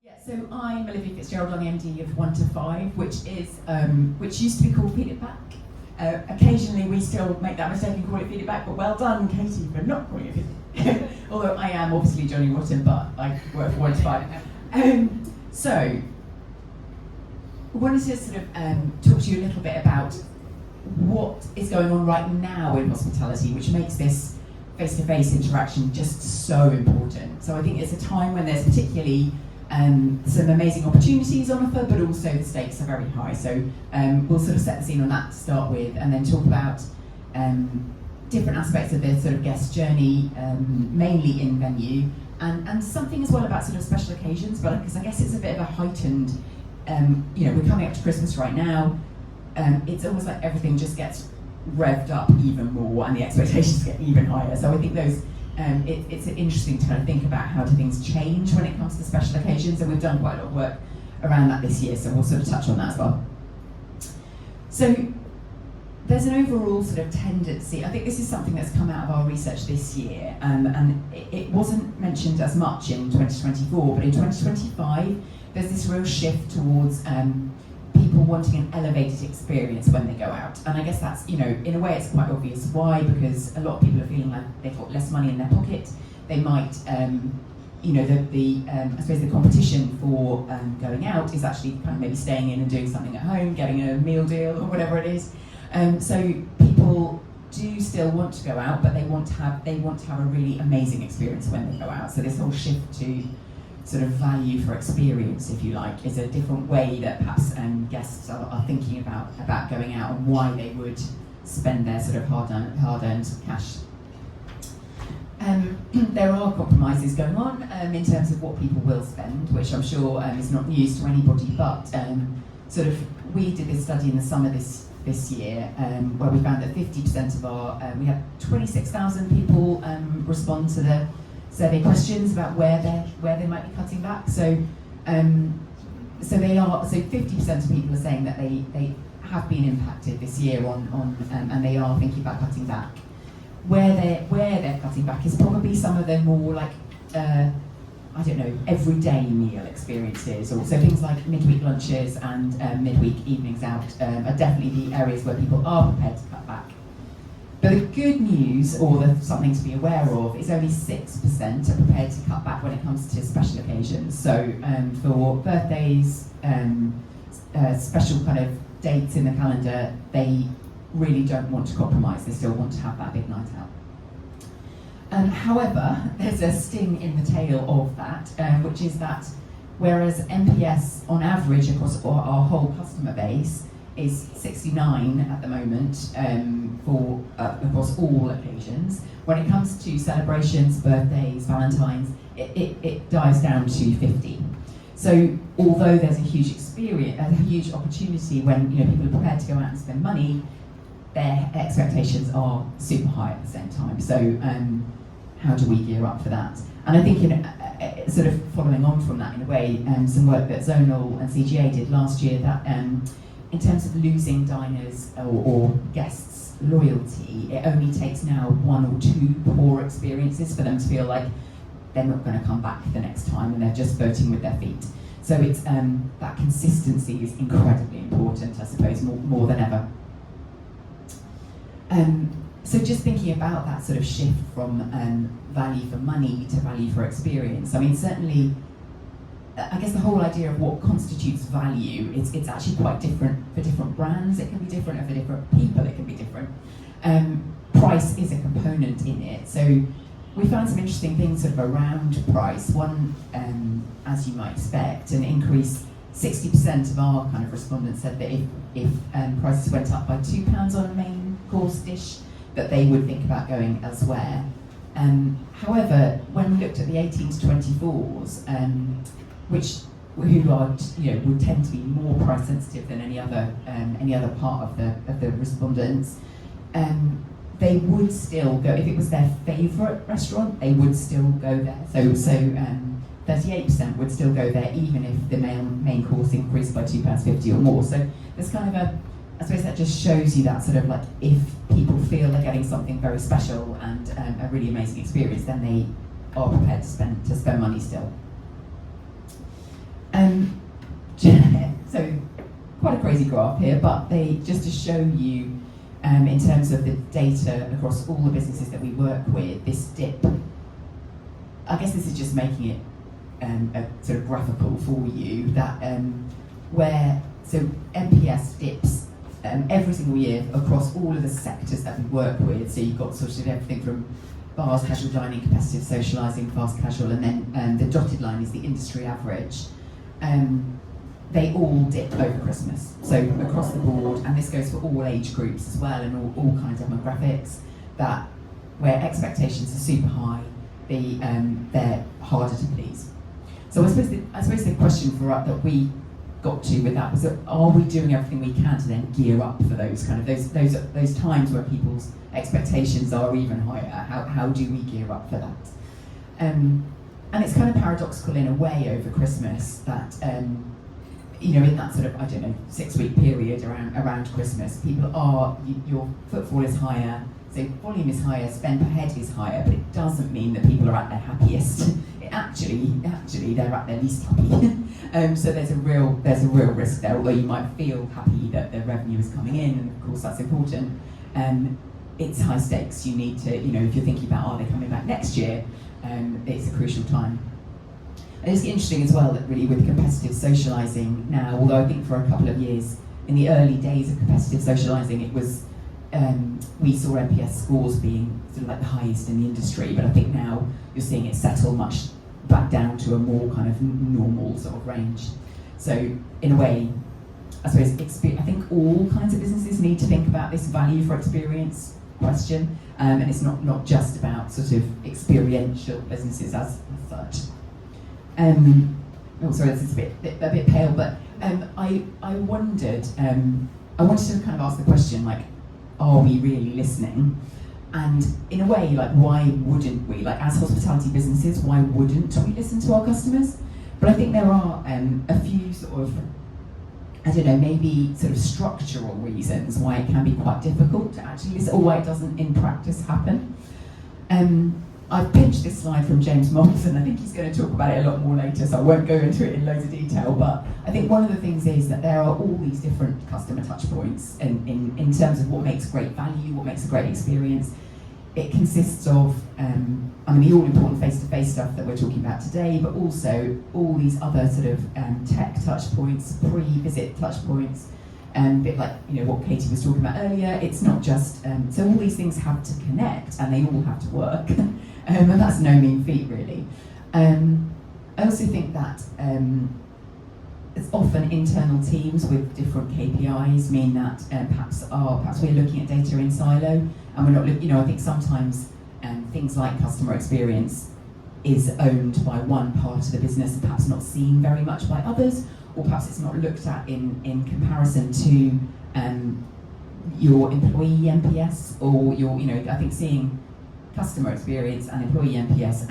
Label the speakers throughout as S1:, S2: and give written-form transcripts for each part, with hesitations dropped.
S1: Yeah, so I'm Olivia Fitzgerald, I'm the MD of 1 to 5, which used to be called Feed It Back. Occasionally we still make that mistake and call it Feed It Back, but well done, Katie, for not calling it Feed It Back. Although I am obviously Johnny Rotten, but I work for 1 to 5. So, I wanted to sort of talk to you a little bit about what is going on right now in hospitality, which makes this face-to-face interaction just so important. So I think it's a time when there's particularly some amazing opportunities on offer, but also the stakes are very high. So we'll sort of set the scene on that to start with, and then talk about different aspects of the sort of guest journey, mainly in venue, and something as well about sort of special occasions, but because I guess it's a bit of a heightened, we're coming up to Christmas right now. It's almost like everything just gets revved up even more, and the expectations get even higher. So I think those. It's interesting to kind of think about how do things change when it comes to special occasions, and we've done quite a lot of work around that this year, so we'll sort of touch on that as well. So there's an overall sort of tendency, I think this is something that's come out of our research this year, and it wasn't mentioned as much in 2024, but in 2025 there's this real shift towards people wanting an elevated experience when they go out. And I guess that's, in a way it's quite obvious why, because a lot of people are feeling like they've got less money in their pocket. They might, I suppose the competition for going out is actually kind of maybe staying in and doing something at home, getting a meal deal or whatever it is. So people do still want to go out, but they want to have a really amazing experience when they go out. So this whole shift to sort of value for experience, if you like, is a different way that perhaps guests are thinking about going out and why they would spend their sort of hard-earned cash. There are compromises going on in terms of what people will spend, which I'm sure is not news to anybody, but we did this study in the summer this year where we found that 50% of our, we had 26,000 people respond to the survey questions about where they might be cutting back. So 50% of people are saying that they have been impacted this year on and they are thinking about cutting back. Where they're cutting back is probably some of the more like everyday meal experiences, or so things like midweek lunches and midweek evenings out are definitely the areas where people are prepared to cut back. But the good news, or something to be aware of, is only 6% are prepared to cut back when it comes to special occasions. So for birthdays, special kind of dates in the calendar, they really don't want to compromise. They still want to have that big night out. However, there's a sting in the tail of that, which is that whereas NPS on average across our whole customer base is 69 at the moment for across all occasions. When it comes to celebrations, birthdays, Valentine's, it dives down to 50. So although there's a huge opportunity when people are prepared to go out and spend money, their expectations are super high at the same time. So how do we gear up for that? And I think sort of following on from that in a way, some work that Zonal and CGA did last year that in terms of losing diners or guests' loyalty, it only takes now 1 or 2 poor experiences for them to feel like they're not going to come back the next time and they're just voting with their feet. So it's that consistency is incredibly important, I suppose, more than ever. So just thinking about that sort of shift from value for money to value for experience, I mean, certainly, I guess the whole idea of what constitutes value, it's actually quite different for different brands. It can be different for different people, it can be different. Price is a component in it. So we found some interesting things sort of around price. One, as you might expect, an increase, 60% of our kind of respondents said that if prices went up by £2 on a main course dish, that they would think about going elsewhere. However, when we looked at the 18 to 24s, who are would tend to be more price sensitive than any other part of the respondents, they would still go if it was their favourite restaurant. They would still go there. So 38% would still go there even if the main course increased by £2.50 or more. So there's kind of I suppose that just shows you that sort of like if people feel they're getting something very special and a really amazing experience, then they are prepared to spend money still. So quite a crazy graph here, but they just to show you in terms of the data across all the businesses that we work with, this dip. I guess this is just making it a sort of graphical for you that where so NPS dips every single year across all of the sectors that we work with. So you've got sort of everything from bars, casual dining, competitive socialising, fast casual, and then the dotted line is the industry average. They all dip over Christmas. So across the board, and this goes for all age groups as well, and all kinds of demographics, that where expectations are super high, they're harder to please. So I suppose the question for us that we got to with that was that are we doing everything we can to then gear up for those kind of those times where people's expectations are even higher? How do we gear up for that? And it's kind of paradoxical in a way over Christmas that in that sort of 6-week period around Christmas, your footfall is higher, so volume is higher, spend per head is higher, but it doesn't mean that people are at their happiest. Actually, they're at their least happy. So there's a real risk there. Although you might feel happy that the revenue is coming in, and of course that's important. It's high stakes. You need to, if you're thinking about are they coming back next year, it's a crucial time. And it's interesting as well that really with competitive socialising now, although I think for a couple of years in the early days of competitive socialising, it was we saw NPS scores being sort of like the highest in the industry, but I think now you're seeing it settle much back down to a more kind of normal sort of range. So in a way, I suppose I think all kinds of businesses need to think about this value for experience question, and it's not just about sort of experiential businesses as such. Sorry, this is a bit pale, but I wondered, I wanted to kind of ask the question, like, are we really listening? And in a way, like, why wouldn't we? Like, as hospitality businesses, why wouldn't we listen to our customers? But I think there are a few sort of, maybe sort of structural reasons why it can be quite difficult to actually listen, or why it doesn't in practice happen. I've pinched this slide from James Moss, and I think he's going to talk about it a lot more later, so I won't go into it in loads of detail, but I think one of the things is that there are all these different customer touch points in terms of what makes great value, what makes a great experience. It consists of, the all-important face-to-face stuff that we're talking about today, but also all these other sort of tech touch points, pre-visit touch points, a bit like what Katie was talking about earlier. It's not just, so all these things have to connect and they all have to work. And that's no mean feat, really. I also think that it's often internal teams with different KPIs mean that perhaps we're looking at data in silo, and we're not looking. I think sometimes things like customer experience is owned by one part of the business and perhaps not seen very much by others, or perhaps it's not looked at in comparison to your employee NPS or your. I think seeing customer experience and employee NPS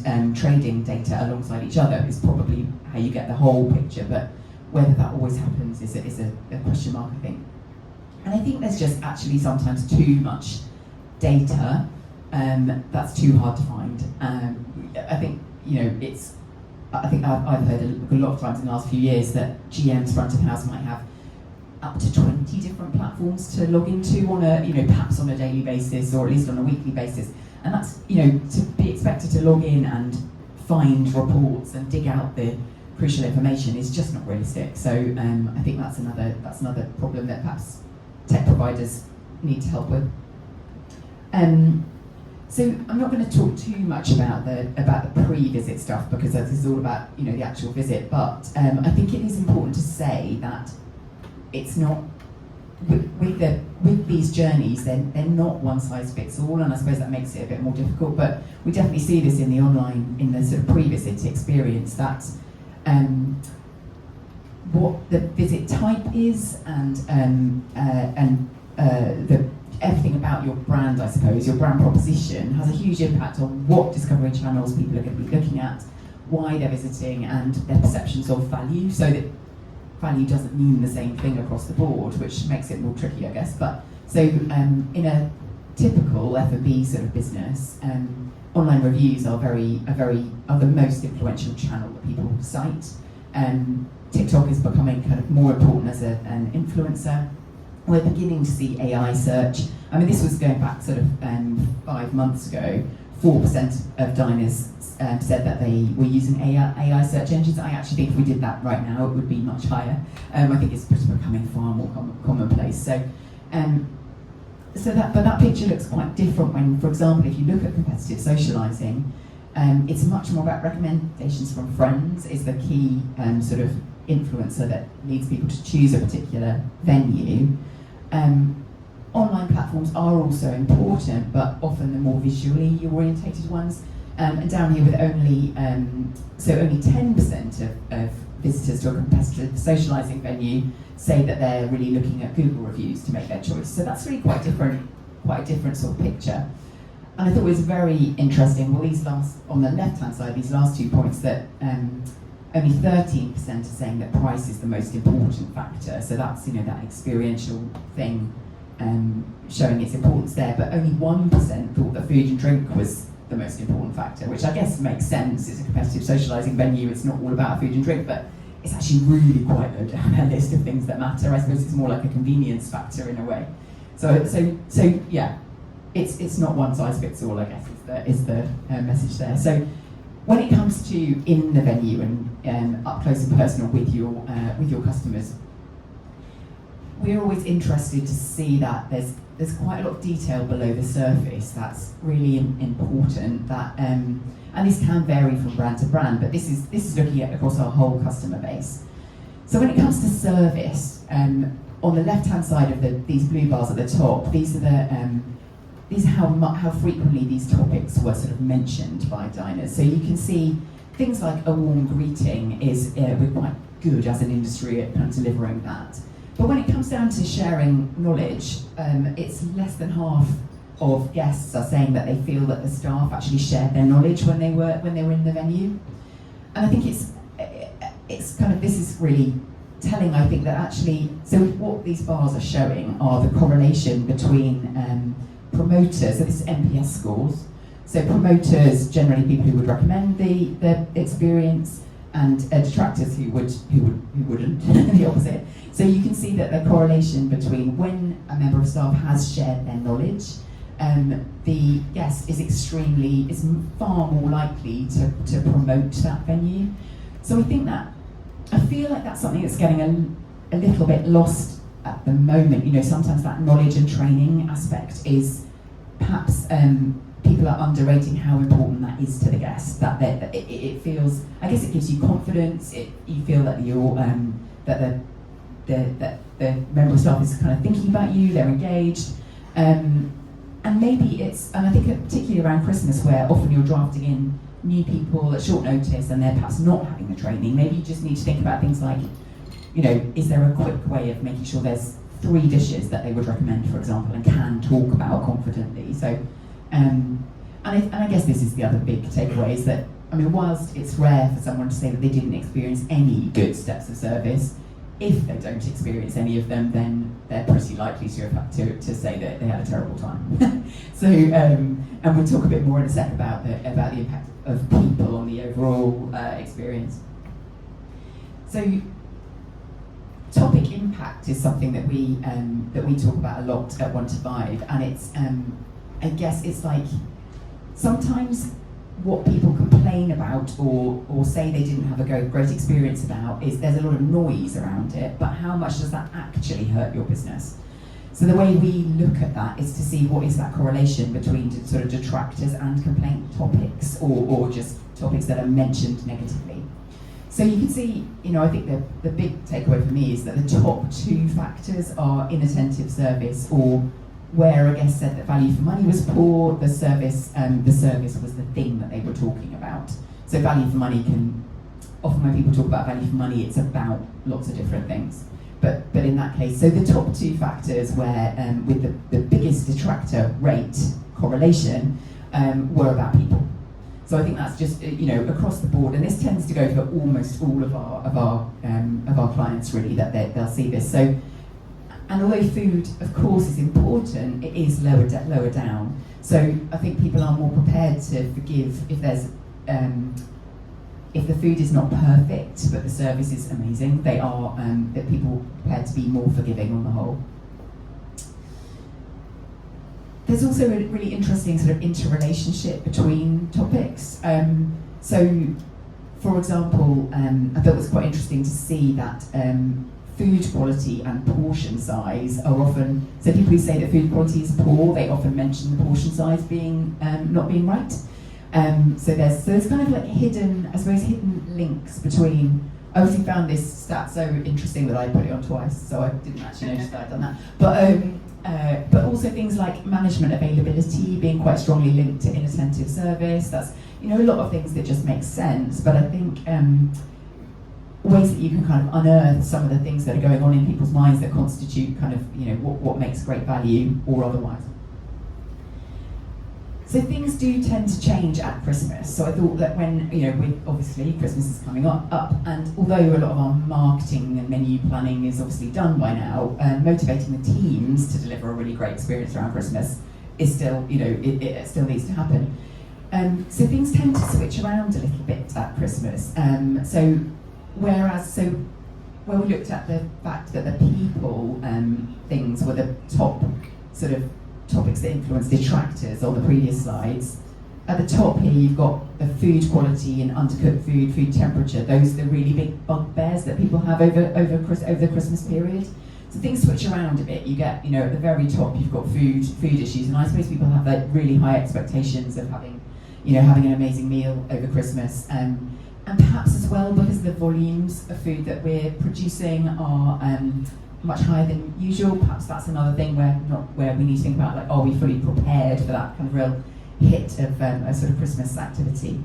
S1: and trading data alongside each other is probably how you get the whole picture, but whether that always happens is a question mark, I think. And I think there's just actually sometimes too much data that's too hard to find. I think I've heard a lot of times in the last few years that GM's front of house might have up to 20 different platforms to log into on a, perhaps on a daily basis or at least on a weekly basis. And that's, to be expected to log in and find reports and dig out the crucial information is just not realistic. So I think that's another problem that perhaps tech providers need to help with. So I'm not going to talk too much about the pre-visit stuff because this is all about the actual visit. But I think it is important to say that it's not. With these journeys, they're not one size fits all, and I suppose that makes it a bit more difficult. But we definitely see this in the sort of pre-visit experience, that what the visit type is and everything about your brand, I suppose, your brand proposition has a huge impact on what discovery channels people are going to be looking at, why they're visiting, and their perceptions of value. So that value doesn't mean the same thing across the board, which makes it more tricky, I guess. But so in a typical F&B sort of business, online reviews are the most influential channel that people cite. TikTok is becoming kind of more important as an influencer. We're beginning to see AI search. I mean, this was going back sort of 5 months ago. 4% of diners said that they were using AI search engines. I actually think if we did that right now, it would be much higher. I think it's becoming far more commonplace. But that picture looks quite different when, for example, if you look at competitive socialising, it's much more about recommendations from friends is the key sort of influencer that leads people to choose a particular venue. Online platforms are also important, but often the more visually orientated ones. And down here with only 10% of visitors to a competitive socialising venue say that they're really looking at Google reviews to make their choice. So that's really quite a different sort of picture. And I thought it was very interesting, well, on the left-hand side, these last 2 points, that only 13% are saying that price is the most important factor. So that's, that experiential thing showing its importance there. But only 1% thought that food and drink was the most important factor, which I guess makes sense. It's a competitive socialising venue, it's not all about food and drink, but it's actually really quite low down their list of things that matter. I suppose it's more like a convenience factor in a way. So yeah, it's not one size fits all, I guess, is the message there. So when it comes to in the venue and up close and personal with your customers, we're always interested to see that there's quite a lot of detail below the surface that's really important. That and this can vary from brand to brand, but this is looking at across our whole customer base. So when it comes to service, on the left-hand side of these blue bars at the top, these are how frequently these topics were sort of mentioned by diners. So you can see things like a warm greeting is we're quite good as an industry at kind of delivering that. But when it comes down to sharing knowledge, it's less than half of guests are saying that they feel that the staff actually shared their knowledge when they were in the venue. And I think it's kind of, this is really telling, I think, that actually, so what these bars are showing are the correlation between promoters, so this is NPS scores. So promoters, generally people who would recommend the experience, and detractors who wouldn't, the opposite. So you can see that the correlation between when a member of staff has shared their knowledge, the guest is far more likely to promote that venue. So I feel like that's something that's getting a little bit lost at the moment. Sometimes that knowledge and training aspect is perhaps people are underrating how important that is to the guest. That it feels, I guess, it gives you confidence. You feel that you're that the member of staff is kind of thinking about you. They're engaged, and maybe and I think particularly around Christmas, where often you're drafting in new people at short notice, and they're perhaps not having the training. Maybe you just need to think about things like, is there a quick way of making sure there's 3 dishes that they would recommend, for example, and can talk about confidently. So. And I guess this is the other big takeaway, is that, whilst it's rare for someone to say that they didn't experience any good steps of service, if they don't experience any of them, then they're pretty likely to say that they had a terrible time. So, and we'll talk a bit more in a sec about the impact of people on the overall experience. So, topic impact is something that we talk about a lot at 1 to 5, and it's I guess it's like sometimes what people complain about or say they didn't have a great experience about is there's a lot of noise around it, but how much does that actually hurt your business? So the way we look at that is to see what is that correlation between sort of detractors and complaint topics, or just topics that are mentioned negatively. So you can see, I think the big takeaway for me is that the top 2 factors are inattentive service, or where a guest said that value for money was poor, the service was the thing that they were talking about. So value for money often when people talk about value for money, it's about lots of different things. But in that case, so the top 2 factors where with the biggest detractor rate correlation were about people. So I think that's just across the board, and this tends to go for almost all of our clients really, that they'll see this. So. And although food, of course, is important, it is lower down. So I think people are more prepared to forgive if there's if the food is not perfect, but the service is amazing, they are that people are prepared to be more forgiving on the whole. There's also a really interesting sort of interrelationship between topics. So, for example, I thought it was quite interesting to see that food quality and portion size are often, so people who say that food quality is poor, they often mention the portion size being not being right. So there's kind of like hidden links between. I obviously found this stat so interesting that I put it on twice, so I didn't actually notice that I'd done that. But also things like management availability being quite strongly linked to inattentive service. That's, a lot of things that just make sense. But I think ways that you can kind of unearth some of the things that are going on in people's minds that constitute kind of, what makes great value or otherwise. So things do tend to change at Christmas. So I thought that when, with obviously Christmas is coming up, and although a lot of our marketing and menu planning is obviously done by now, motivating the teams to deliver a really great experience around Christmas is still, it still needs to happen. So things tend to switch around a little bit at Christmas. So where we looked at the fact that the people things were the top sort of topics that influence detractors on the previous slides. At the top here you've got the food quality and undercooked food temperature. Those are the really big bugbears that people have over the Christmas period. So things switch around a bit. You get, at the very top you've got food issues, and I suppose people have like really high expectations of having an amazing meal over Christmas. And perhaps as well because the volumes of food that we're producing are much higher than usual. Perhaps that's another thing where we need to think about, like, are we fully prepared for that kind of real hit of a sort of Christmas activity?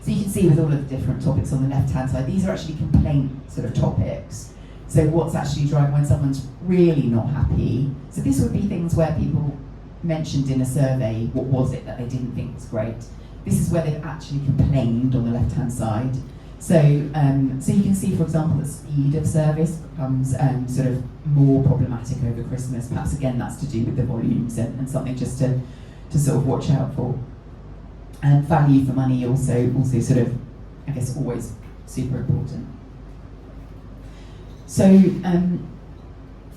S1: So you can see with all of the different topics on the left-hand side, these are actually complaint sort of topics. So what's actually driving when someone's really not happy? So this would be things where people mentioned in a survey what was it that they didn't think was great. This is where they've actually complained on the left-hand side. So you can see, for example, that speed of service becomes sort of more problematic over Christmas. Perhaps again that's to do with the volumes and something just to sort of watch out for. And value for money also sort of, I guess, always super important. So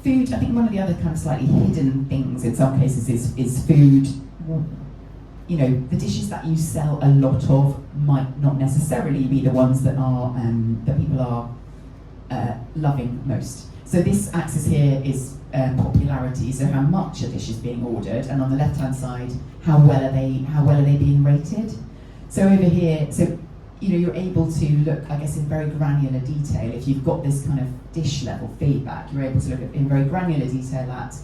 S1: food, I think one of the other kind of slightly hidden things in some cases is food. The dishes that you sell a lot of might not necessarily be the ones that are that people are loving most. So this axis here is popularity, so how much a dish is being ordered, and on the left-hand side, how well are they being rated? So over here, you're able to look, I guess, in very granular detail. If you've got this kind of dish level feedback, you're able to look at in very granular detail at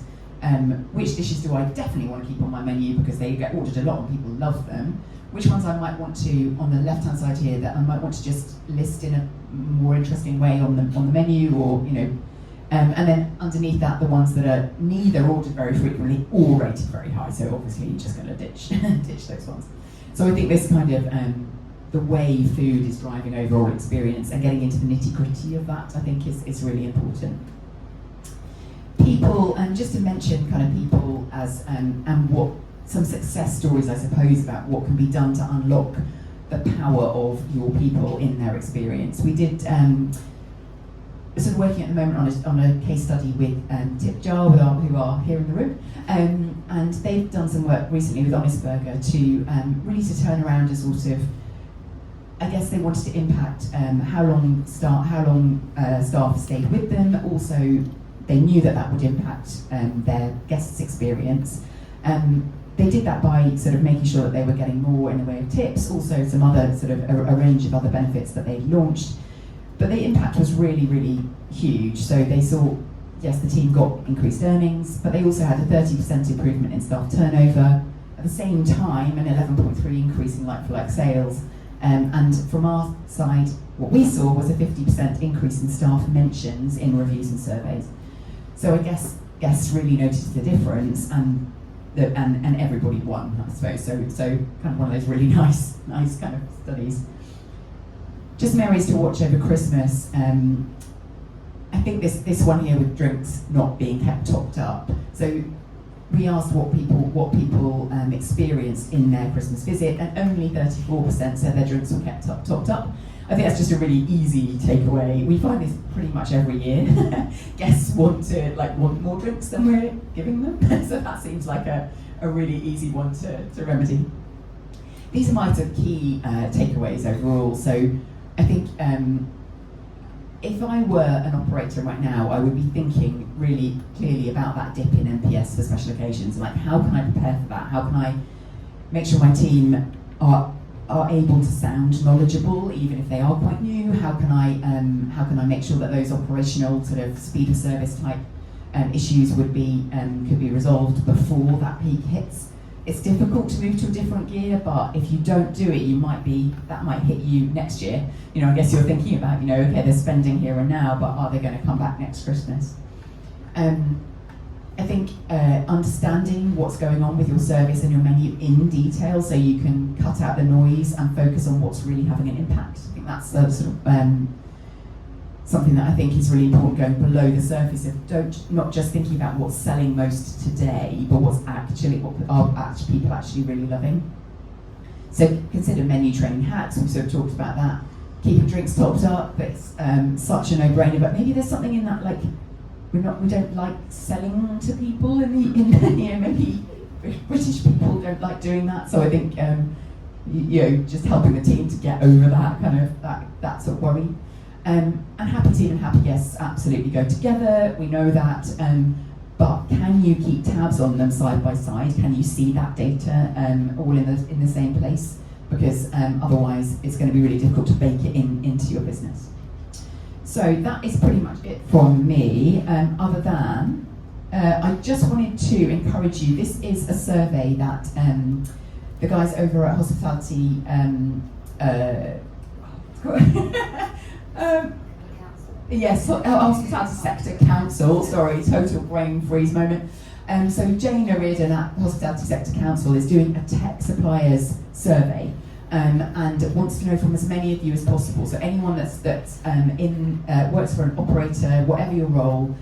S1: which dishes do I definitely want to keep on my menu because they get ordered a lot and people love them. Which ones I might want to, on the left-hand side here, that I might want to just list in a more interesting way on the menu, or and then underneath that, the ones that are neither ordered very frequently or rated very high. So obviously you're just going to ditch those ones. So I think this kind of the way food is driving overall experience and getting into the nitty-gritty of that, I think is really important. People, and just to mention kind of people as and what some success stories, I suppose, about what can be done to unlock the power of your people in their experience. We did sort of working at the moment on a case study with Tip Jar, who are here in the room, and they've done some work recently with Honest Burger to really to turn around a sort of, I guess they wanted to impact how long staff stayed with them. Also, they knew that would impact their guests' experience. They did that by sort of making sure that they were getting more in the way of tips, also some other sort of a range of other benefits that they launched. But the impact was really, really huge. So they saw, yes, the team got increased earnings, but they also had a 30% improvement in staff turnover. At the same time, an 11.3 increase in like-for-like sales. And from our side, what we saw was a 50% increase in staff mentions in reviews and surveys. So I guess guests really noticed the difference, and everybody won, I suppose. So kind of one of those really nice kind of studies. Just merries to watch over Christmas. I think this one here with drinks not being kept topped up. So we asked what people experienced in their Christmas visit, and only 34% said their drinks were kept topped up. I think that's just a really easy takeaway. We find this pretty much every year. Guests want more drinks than we're giving them, so that seems like a really easy one to remedy. These are my sort of key takeaways overall. So I think if I were an operator right now, I would be thinking really clearly about that dip in NPS for special occasions. Like, how can I prepare for that? How can I make sure my team are able to sound knowledgeable, even if they are quite new? How can I make sure that those operational sort of speed of service type issues could be resolved before that peak hits? It's difficult to move to a different gear, but if you don't do it, that might hit you next year. You know, I guess you're thinking about, okay, they're spending here and now, but are they going to come back next Christmas? I think understanding what's going on with your service and your menu in detail, so you can cut out the noise and focus on what's really having an impact. I think that's sort of something that I think is really important, going below the surface of not just thinking about what's selling most today, but what are people actually really loving. So consider menu training hacks. We sort of talked about that. Keeping drinks topped up, it's such a no-brainer. But maybe there's something in that, like we don't like selling to people maybe British people don't like doing that. So I think just helping the team to get over that kind of that sort of worry. And happy team and happy guests absolutely go together. We know that, but can you keep tabs on them side by side? Can you see that data all in the same place? Because otherwise, it's going to be really difficult to bake it into your business. So that is pretty much it from me. Other than, I just wanted to encourage you. This is a survey that the guys over at Hospitality. Yes, Hospitality Sector Council, sorry, total brain freeze moment. So Jane O'Riordan at Hospitality Sector Council is doing a tech suppliers survey and wants to know from as many of you as possible. So anyone that's works for an operator, whatever your role,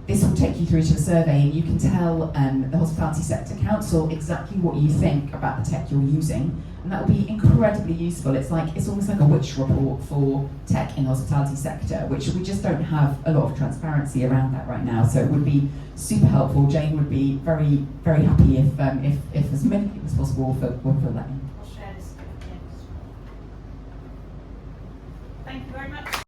S1: this will take you through to a survey, and you can tell the Hospitality Sector Council exactly what you think about the tech you're using, and that will be incredibly useful. It's almost like a witch report for tech in the hospitality sector, which we just don't have a lot of transparency around that right now. So it would be super helpful. Jane would be very, very happy if as many people as possible were letting